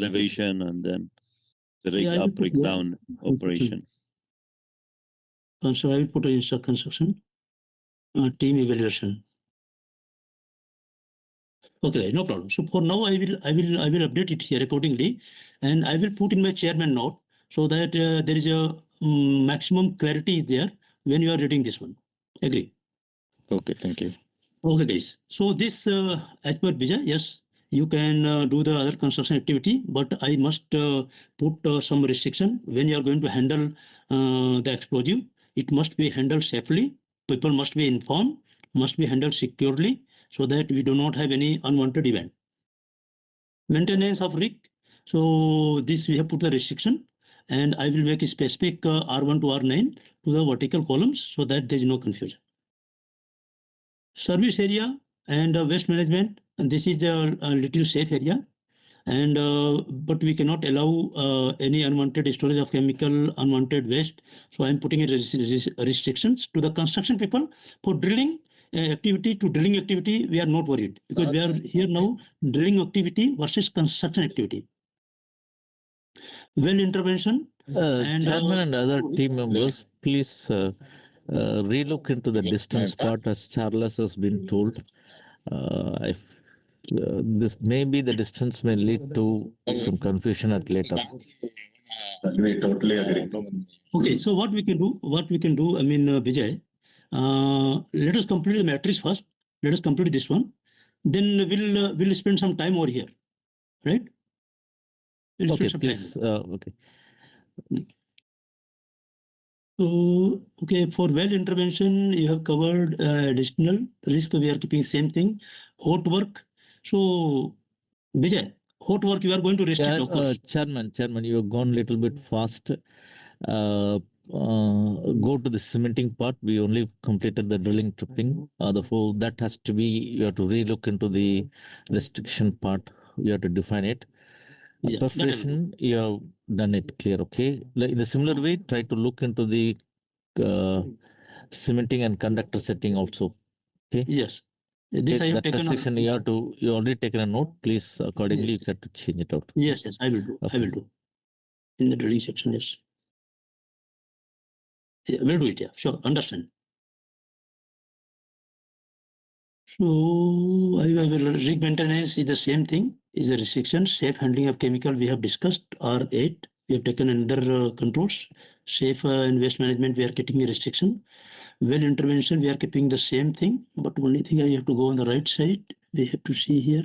elevation and then the rig up, rig down operation. So I will put in construction, team evaluation. Okay, no problem. So for now, I will update it here accordingly, and I will put in my chairman note so that there is a maximum clarity is there when you are reading this one. Agree? Okay, thank you. Okay, guys. So this, as per Vijay, yes, you can do the other construction activity, but I must put some restriction when you are going to handle the explosive. It must be handled safely. People must be informed, must be handled securely, so that we do not have any unwanted event. Maintenance of rig. So this we have put the restriction, and I will make a specific R1 to R9 to the vertical columns so that there is no confusion. Service area and waste management, and this is a little safe area, and but we cannot allow any unwanted storage of chemical, unwanted waste. So I am putting restrictions to the construction people for drilling activity to drilling activity. We are not worried because we are here now drilling activity versus construction activity. Well intervention and chairman and other team members, please relook into the distance part as Charles has been told. If this maybe the distance may lead to some confusion at later. We totally agree. Okay, so what we can do, I mean, Vijay, let us complete the matrix first. Let us complete this one. Then we'll spend some time over here, right? We'll okay, please. Okay. So, okay, for well intervention, you have covered additional risk. We are keeping same thing. Hot work. So, Vijay, hot work you are going to restrict, of course. Chairman, you have gone a little bit fast. Go to the cementing part. We only completed the drilling tripping. Therefore, that has to be, you have to relook into the restriction part. You have to define it. Yeah, Perforation, you have done it clear, okay? Like in a similar way, try to look into the cementing and conductor setting also. Okay. Yes. This I have that taken restriction you already taken a note. Please accordingly yes. you have to change it out. Yes, I will do. Okay. I will do. In the drilling section, yes. Yeah, we'll do it, yeah. Sure, understand. So rig maintenance is the same thing, is a restriction. Safe handling of chemical we have discussed, R8. We have taken another controls. Safe and waste management, we are keeping a restriction. Well intervention, we are keeping the same thing, but only thing I have to go on the right side. We have to see here.